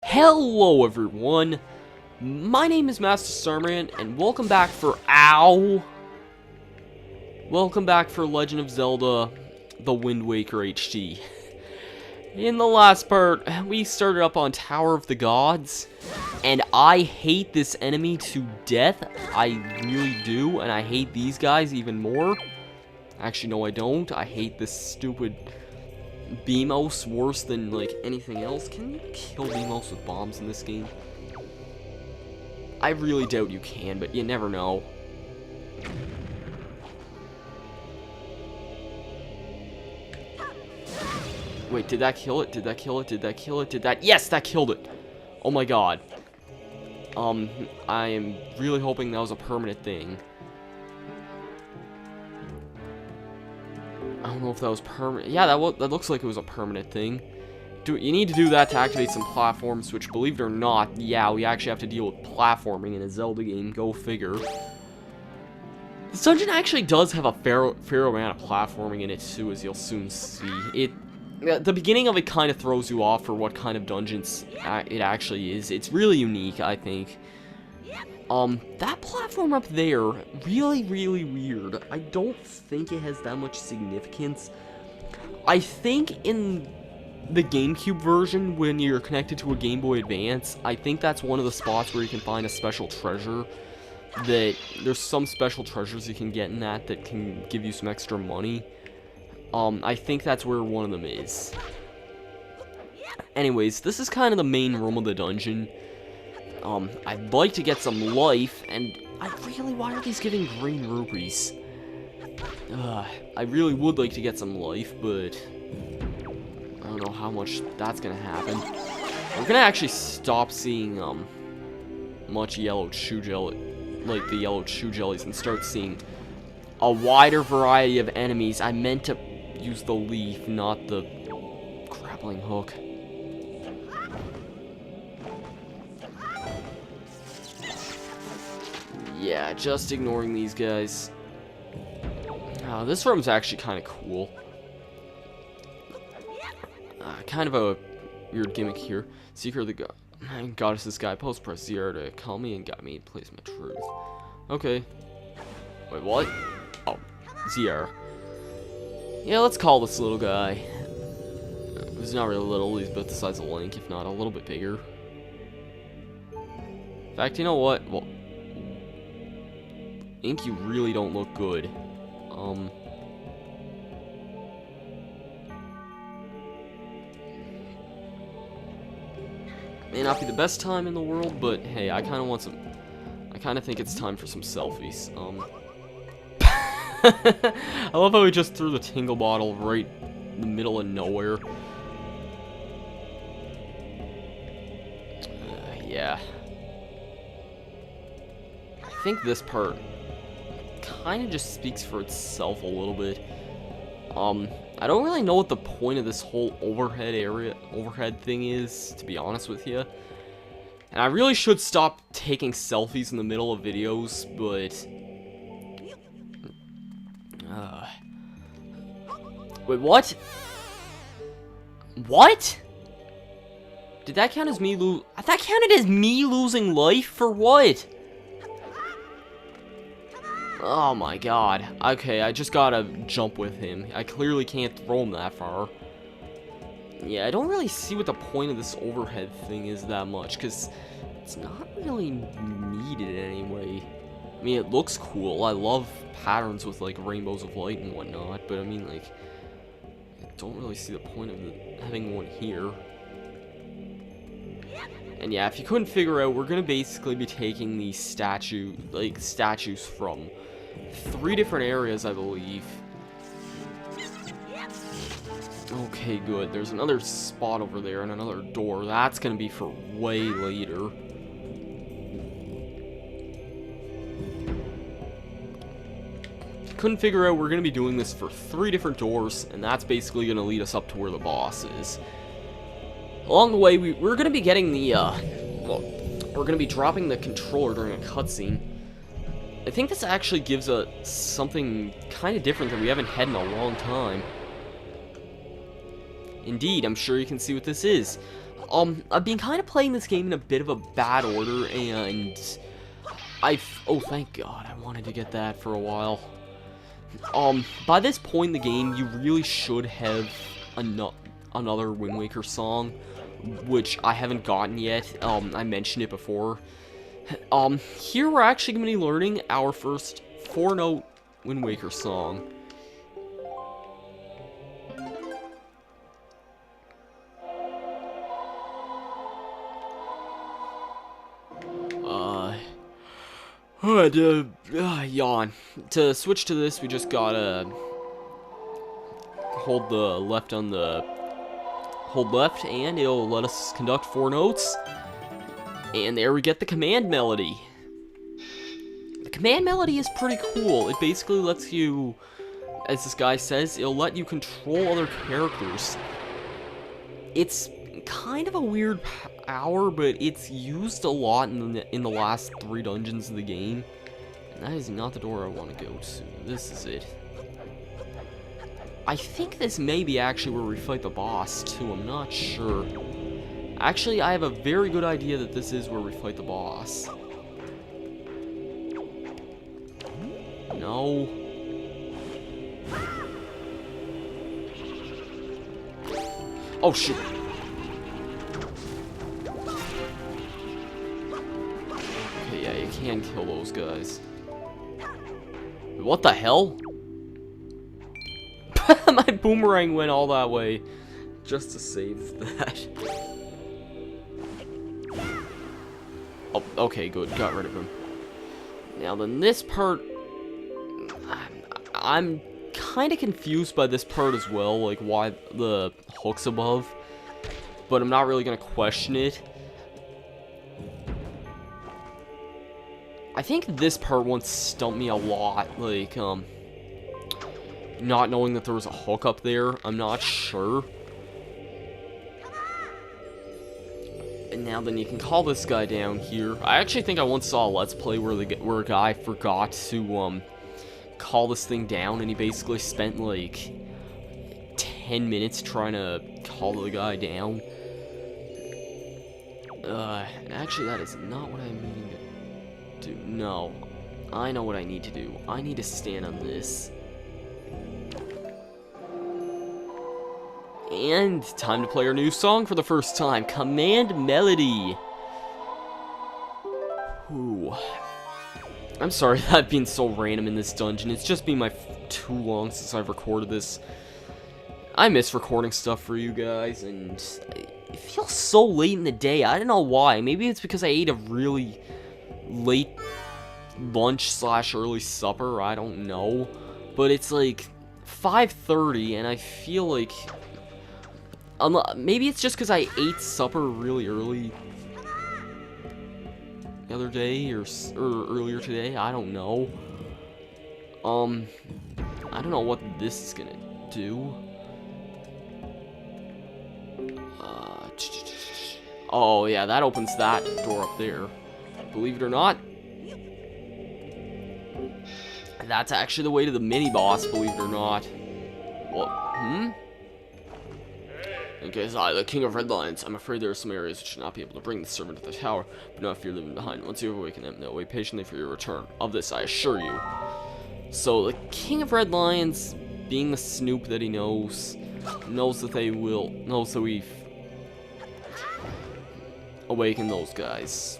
Hello everyone, my name is Masterstarman, and welcome back for Welcome back for Legend of Zelda, The Wind Waker HD. In the last part, we started up on Tower of the Gods, and I hate this enemy to death. I really do, and I hate these guys even more. Actually, no, I don't. I hate this stupid Beamos worse than, like, anything else. Can you kill Beamos with bombs in this game? I really doubt you can, but you never know. Wait, did that kill it? Did that kill it? Did that kill it? Did that? Yes, that killed it! Oh my god. I am really hoping that was a permanent thing. I don't know if that was permanent. Yeah, that looks like it was a permanent thing. You need to do that to activate some platforms, which, believe it or not, yeah, we actually have to deal with platforming in a Zelda game. Go figure. This dungeon actually does have a fair amount of platforming in it, too, as you'll soon see. The beginning of it kind of throws you off for what kind of dungeons it actually is. It's really unique, I think. That platform up there, really weird. I don't think it has that much significance. I think in the GameCube version, when you're connected to a Game Boy Advance, I think that's one of the spots where you can find a special treasure. There's some special treasures you can get in that can give you some extra money. I think that's where one of them is. Anyways, this is kind of the main room of the dungeon. I'd like to get some life, and why are these giving green rupees? I really would like to get some life, but I don't know how much that's gonna happen. We're gonna actually stop seeing, much yellow shoe jelly, like the yellow shoe jellies, and start seeing a wider variety of enemies. I meant to use the leaf, not the grappling hook. Yeah, just ignoring these guys. This room's actually kind of cool. Kind of a weird gimmick here. Seeker of the Goddess's Guide. Post press ZR to call me and guide me in place of my truth. Okay. Wait, what? Oh, ZR. Yeah, let's call this little guy. He's not really little, he's about the size of Link, if not a little bit bigger. In fact, you know what? Well, Ink, you really don't look good. May not be the best time in the world, but hey, I kind of think it's time for some selfies. I love how we just threw the tingle bottle right in the middle of nowhere. Yeah. I think this part kind of just speaks for itself a little bit. I don't really know what the point of this whole overhead thing is, to be honest with you. And I really should stop taking selfies in the middle of videos, but wait, what? What? Did that count as me that counted as me losing life for what? Oh my god. Okay, I just gotta jump with him. I clearly can't throw him that far. Yeah, I don't really see what the point of this overhead thing is that much, because it's not really needed anyway. I mean, it looks cool. I love patterns with, like, rainbows of light and whatnot, but I mean, like, I don't really see the point of having one here. And yeah, if you couldn't figure out, we're gonna basically be taking these statues from 3 different areas, I believe. Okay, good. There's another spot over there and another door. That's gonna be for way later. Couldn't figure out, we're gonna be doing this for 3 different doors, and that's basically gonna lead us up to where the boss is. Along the way, we're gonna be getting the, well, we're gonna be dropping the controller during a cutscene. I think this actually gives us something kind of different that we haven't had in a long time. Indeed, I'm sure you can see what this is. I've been kind of playing this game in a bit of a bad order, and oh, thank God, I wanted to get that for a while. By this point in the game, you really should have another Wind Waker song, which I haven't gotten yet. I mentioned it before. Here we're actually going to be learning our first 4-note Wind Waker song. Yawn. To switch to this, we just gotta hold left, and it'll let us conduct 4 notes. And there we get the command melody. The command melody is pretty cool. It basically lets you, as this guy says, it'll let you control other characters. It's kind of a weird power, but it's used a lot in the last 3 dungeons of the game. And that is not the door I want to go to. This is it. I think this may be actually where we fight the boss, too. I'm not sure. Actually, I have a very good idea that this is where we fight the boss. No. Oh, shit. Okay, yeah, you can kill those guys. What the hell? My boomerang went all that way just to save that. Oh, okay, good. Got rid of him. Now then, this part, I'm kind of confused by this part as well, like why the hook's above, but I'm not really gonna question it. I think this part once stumped me a lot, like, not knowing that there was a hook up there. I'm not sure. And now then you can call this guy down here. I actually think I once saw a Let's Play where a guy forgot to, call this thing down, and he basically spent, like, 10 minutes trying to call the guy down. And actually that is not what I'm meaning to do. No. I know what I need to do. I need to stand on this. And time to play our new song for the first time, Command Melody. Ooh. I'm sorry that being so random in this dungeon. It's just been too long since I've recorded this. I miss recording stuff for you guys, and it feels so late in the day. I don't know why. Maybe it's because I ate a really late lunch / early supper. I don't know. But it's like 5:30, and I feel like... maybe it's just because I ate supper really early the other day, or earlier today. I don't know. I don't know what this is gonna do. Oh yeah, that opens that door up there. Believe it or not, that's actually the way to the mini-boss, believe it or not. What? Okay, I, the King of Red Lions. I'm afraid there are some areas that should not be able to bring the servant to the tower, but not if you're leaving behind. Once you awaken them, they'll wait patiently for your return. Of this, I assure you. So, the King of Red Lions, being the snoop that he knows that we've awakened those guys.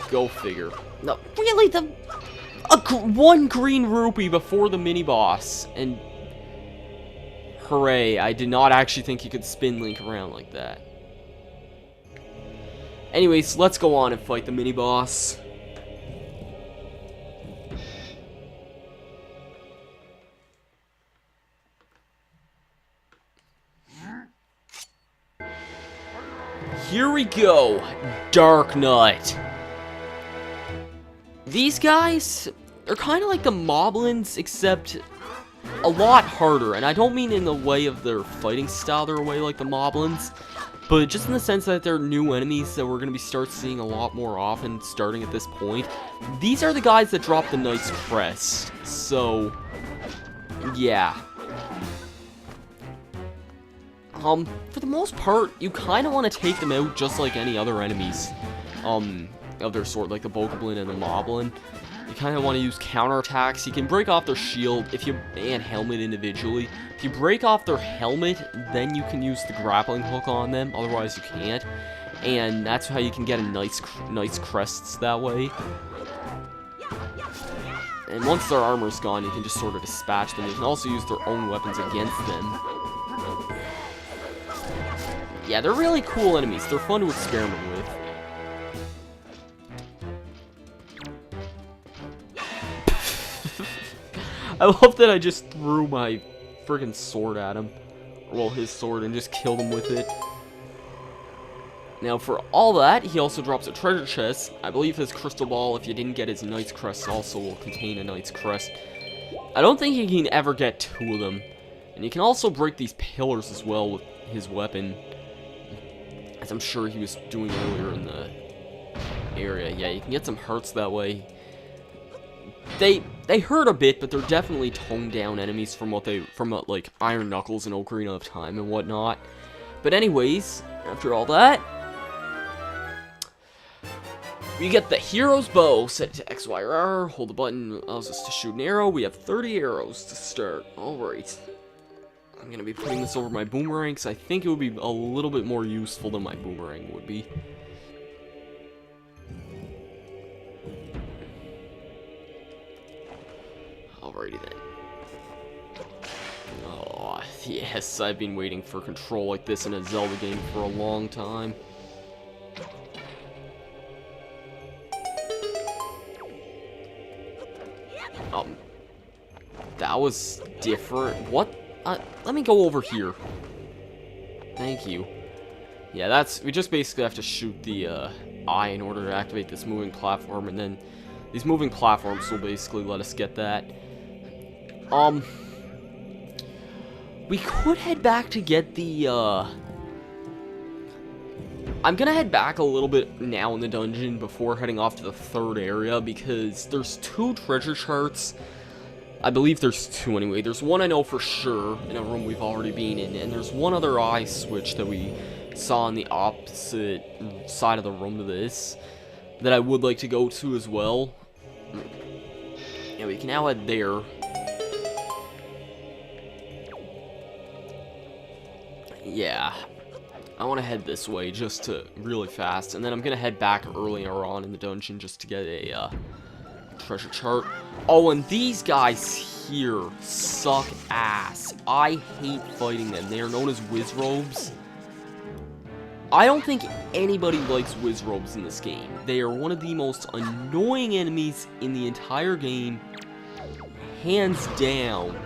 Go figure. No, really, one green rupee before the mini-boss, and... hooray, I did not actually think you could spin Link around like that. Anyways, let's go on and fight the mini-boss. Here we go, Dark Knight. These guys are kind of like the Moblins, except a lot harder, and I don't mean in the way of their fighting style, they're a way like the Moblins, but just in the sense that they're new enemies that we're going to start seeing a lot more often starting at this point. These are the guys that drop the Knight's Crest, so yeah. For the most part, you kind of want to take them out just like any other enemies, of their sort, like the Bokoblin and the Moblin. You kind of want to use counterattacks. You can break off their shield and helmet individually. If you break off their helmet, then you can use the grappling hook on them. Otherwise, you can't. And that's how you can get a nice crests that way. And once their armor's gone, you can just sort of dispatch them. You can also use their own weapons against them. Yeah, they're really cool enemies. They're fun to experiment with. I love that I just threw my friggin' sword at him. Well, his sword, and just killed him with it. Now, for all that, he also drops a treasure chest. I believe his crystal ball, if you didn't get his Knight's Crest, also will contain a Knight's Crest. I don't think you can ever get 2 of them. And you can also break these pillars as well with his weapon, as I'm sure he was doing earlier in the area. Yeah, you can get some hearts that way. They hurt a bit, but they're definitely toned down enemies from like Iron Knuckles and Ocarina of Time and whatnot. But anyways, after all that, we get the Hero's Bow set to X, Y, or R. Hold the button, allows us to shoot an arrow. We have 30 arrows to start. Alright. I'm going to be putting this over my boomerang, because I think it would be a little bit more useful than my boomerang would be. Alrighty then. Oh, yes, I've been waiting for control like this in a Zelda game for a long time. That was different. What? Let me go over here. Thank you. Yeah, we just basically have to shoot the eye in order to activate this moving platform, and then these moving platforms will basically let us get that. We could head back to get the, I'm gonna head back a little bit now in the dungeon before heading off to the 3rd area, because there's 2 treasure charts. I believe there's 2 anyway. There's one I know for sure in a room we've already been in, and there's one other eye switch that we saw on the opposite side of the room to this that I would like to go to as well. Yeah, we can now head there. Yeah, I want to head this way just to really fast, and then I'm gonna head back earlier on in the dungeon just to get a treasure chart. Oh, and these guys here suck ass. I hate fighting them. They are known as Wizrobes. I don't think anybody likes Wizrobes in this game. They are one of the most annoying enemies in the entire game, hands down.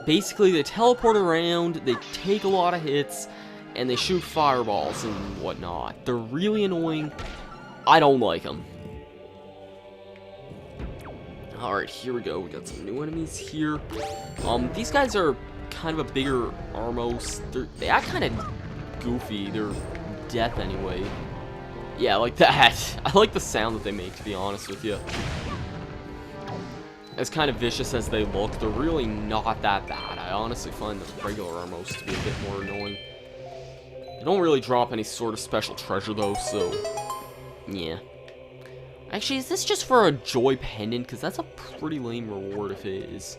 Basically, they teleport around, they take a lot of hits, and they shoot fireballs and whatnot. They're really annoying. I don't like them. Alright, here we go. We got some new enemies here. These guys are kind of a bigger Armos. They act kind of goofy. They're death anyway. Yeah, like that. I like the sound that they make, to be honest with you. As kind of vicious as they look, they're really not that bad. I honestly find the regular Armos to be a bit more annoying. They don't really drop any sort of special treasure, though, so yeah. Actually, is this just for a joy pendant? Because that's a pretty lame reward if it is.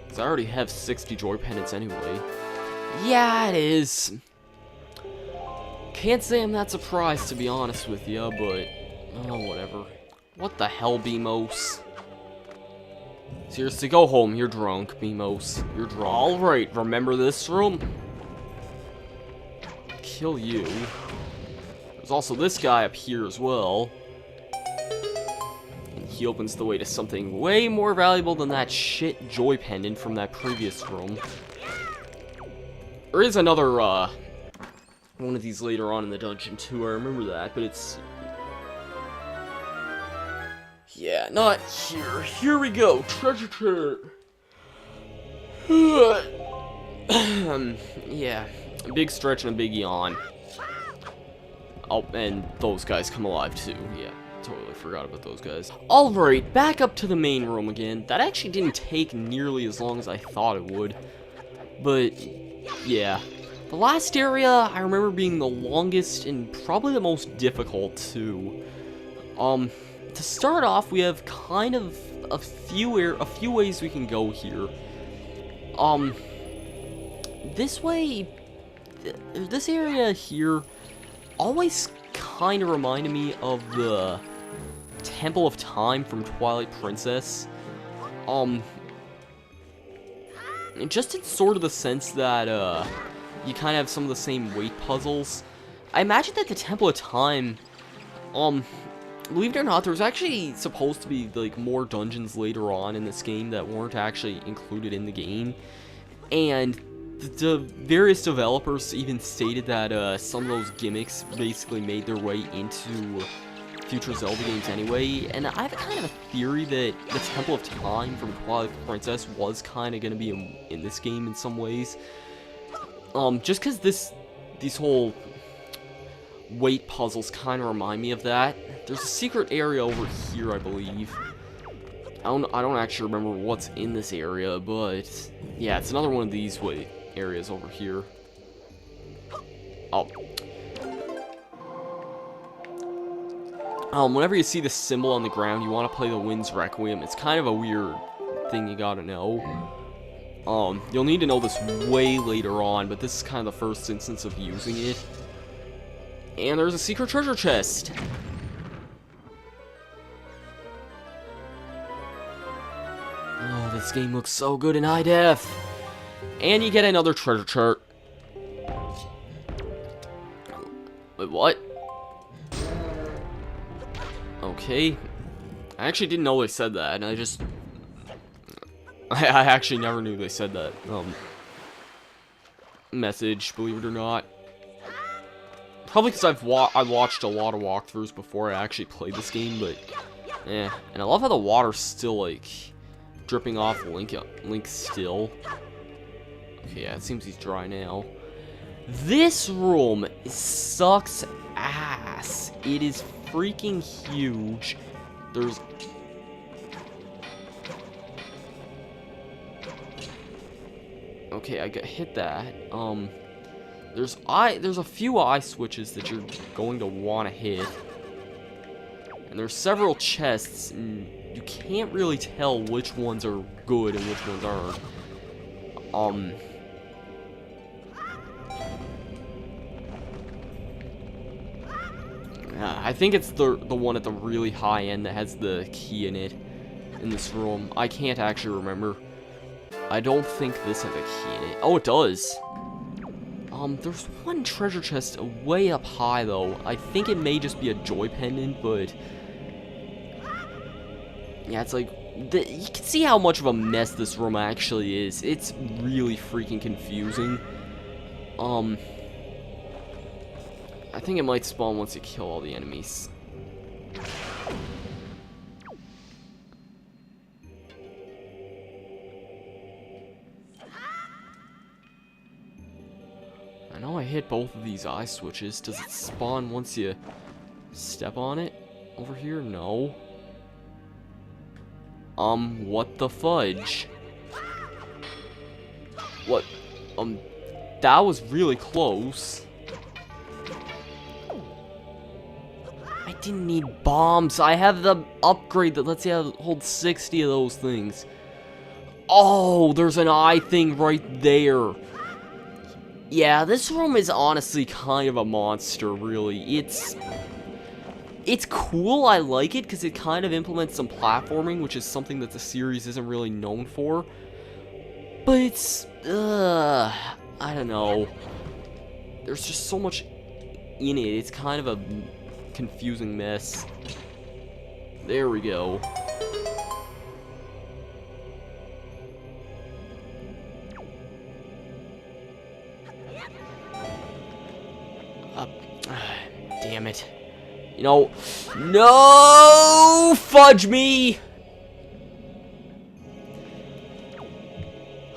Because I already have 60 joy pendants anyway. Yeah, it is. Can't say I'm that surprised, to be honest with you, but oh, whatever. What the hell, Beamos? Seriously, go home. You're drunk, Beamos. You're drunk. Alright, remember this room? Kill you. There's also this guy up here as well. And he opens the way to something way more valuable than that shit joy pendant from that previous room. There is another, one of these later on in the dungeon too, I remember that, but it's... yeah, not here. Here we go. Treasure chart. Yeah. A big stretch and a big yawn. Oh, and those guys come alive too. Yeah, totally forgot about those guys. Alright, back up to the main room again. That actually didn't take nearly as long as I thought it would. But, yeah. The last area I remember being the longest and probably the most difficult too. To start off, we have kind of a few ways we can go here. This way, this area here always kind of reminded me of the Temple of Time from Twilight Princess. Just in sort of the sense that, you kind of have some of the same weight puzzles. I imagine that the Temple of Time, believe it or not, there was actually supposed to be, like, more dungeons later on in this game that weren't actually included in the game. And the various developers even stated that, some of those gimmicks basically made their way into future Zelda games anyway. And I have kind of a theory that the Temple of Time from Twilight Princess was kind of going to be in this game in some ways. Just because these whole weight puzzles kind of remind me of that. There's a secret area over here, I believe. I don't actually remember what's in this area, but yeah, it's another one of these areas over here. Oh. Whenever you see the symbol on the ground, you want to play the Wind's Requiem. It's kind of a weird thing you gotta know. You'll need to know this way later on, but this is kind of the first instance of using it. And there's a secret treasure chest. Oh, this game looks so good in high def. And you get another treasure chart. Wait, what? Okay. I actually didn't know they said that, and I actually never knew they said that, message, believe it or not. Probably because I watched a lot of walkthroughs before I actually played this game, but, and I love how the water's still, like, dripping off Link still. Okay, yeah, it seems he's dry now. This room sucks ass. It is freaking huge. There's... Okay, I hit that. There's a few eye switches that you're going to want to hit. And there's several chests, and you can't really tell which ones are good and which ones aren't. I think it's the one at the really high end that has the key in it, in this room. I can't actually remember. I don't think this has a key in it. Oh, it does. There's one treasure chest way up high, though. I think it may just be a joy pendant, but... yeah, it's like... you can see how much of a mess this room actually is. It's really freaking confusing. I think it might spawn once you kill all the enemies. I know I hit both of these eye switches. Does it spawn once you step on it? Over here? No. What the fudge? What? That was really close. I didn't need bombs. I have the upgrade that lets you hold 60 of those things. Oh, there's an eye thing right there. Yeah, this room is honestly kind of a monster, really. It's cool, I like it, because it kind of implements some platforming, which is something that the series isn't really known for. But it's, I don't know. There's just so much in it. It's kind of a confusing mess. There we go. Damn it. You know, no, fudge me!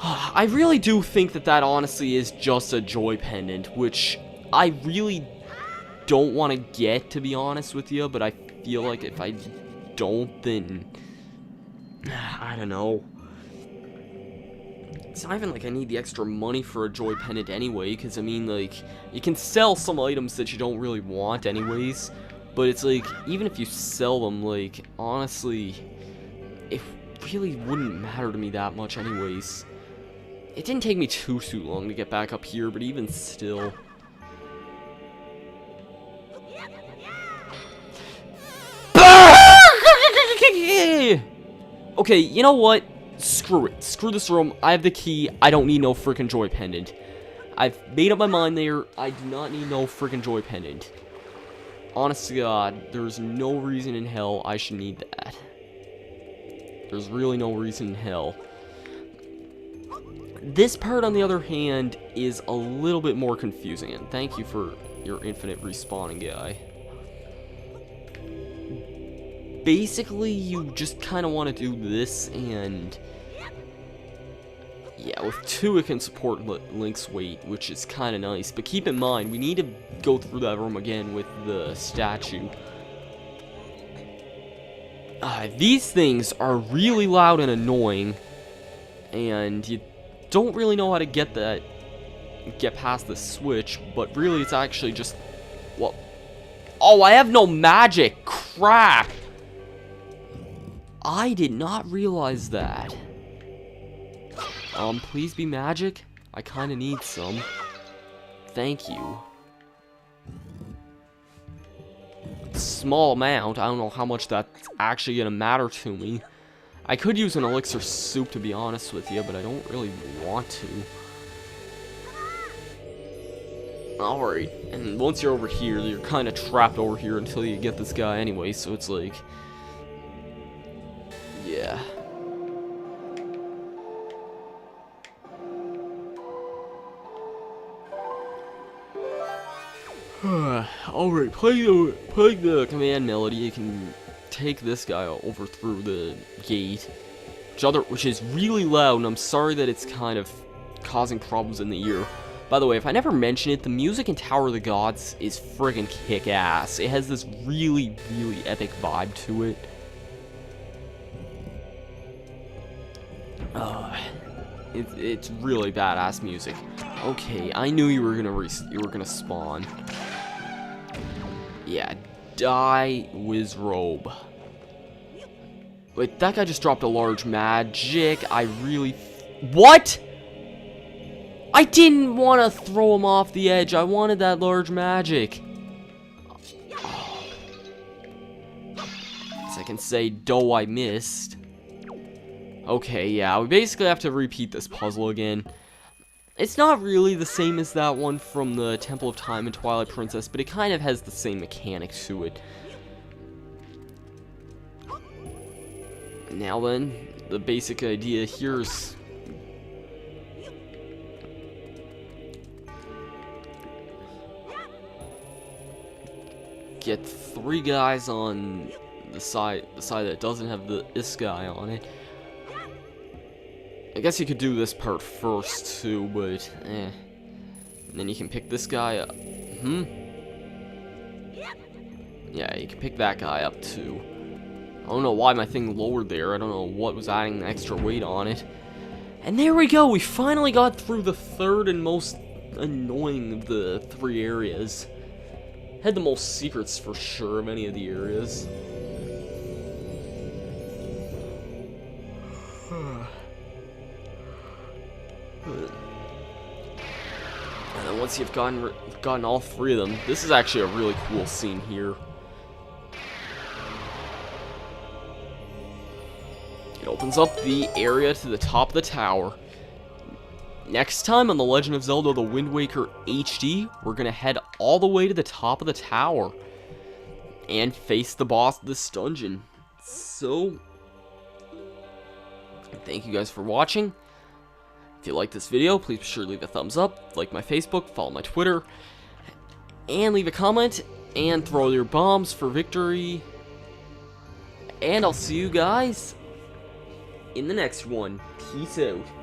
I really do think that honestly is just a joy pendant, which I really don't want to get, to be honest with you, but I feel like if I don't, then I don't know. it's not even like I need the extra money for a joy pendant anyway, because I mean, like, you can sell some items that you don't really want anyways, but it's like, even if you sell them, like, honestly, it really wouldn't matter to me that much anyways. It didn't take me too long to get back up here, but even still. Okay, you know what? Screw it. Screw this room. I have the key. I don't need no freaking joy pendant. I've made up my mind there. I do not need no freaking joy pendant. Honest to God, there's no reason in hell I should need that. There's really no reason in hell. This part, on the other hand, is a little bit more confusing, and thank you for your infinite respawning guy. Basically, you just kind of want to do this, and yeah, with 2 it can support Link's weight, which is kind of nice, but keep in mind, we need to go through that room again with the statue. These things are really loud and annoying, and you don't really know how to get past the switch, but really it's actually just, well, oh, I have no magic, crap! I did not realize that. Please be magic? I kinda need some. Thank you. Small amount, I don't know how much that's actually gonna matter to me. I could use an elixir soup, to be honest with you, but I don't really want to. Alright, and once you're over here, you're kinda trapped over here until you get this guy anyway, so it's like, yeah. Alright, playing the command melody, you can take this guy over through the gate, which is really loud, and I'm sorry that it's kind of causing problems in the ear. By the way, if I never mention it, the music in Tower of the Gods is friggin' kick-ass. It has this really, really epic vibe to it. It's really badass music. Okay, I knew you were gonna spawn. Yeah, die, Wizrobe. Wait, that guy just dropped a large magic. What? I didn't want to throw him off the edge. I wanted that large magic. As I can say, dough, I missed. Okay, yeah, we basically have to repeat this puzzle again. It's not really the same as that one from the Temple of Time and Twilight Princess, but it kind of has the same mechanics to it. Now then, the basic idea here is... get 3 guys on the side that doesn't have this guy on it. I guess you could do this part first too, but and then you can pick this guy up. Yeah, you can pick that guy up too. I don't know why my thing lowered there. I don't know what was adding the extra weight on it. And there we go. We finally got through the 3rd and most annoying of the 3 areas. Had the most secrets for sure of any of the areas. And then once you've gotten all 3 of them, this is actually a really cool scene here. It opens up the area to the top of the tower. Next time on The Legend of Zelda The Wind Waker HD, we're gonna head all the way to the top of the tower and face the boss of this dungeon. So, thank you guys for watching. If you like this video, please be sure to leave a thumbs up, like my Facebook, follow my Twitter, and leave a comment, and throw your bombs for victory. And I'll see you guys in the next one. Peace out.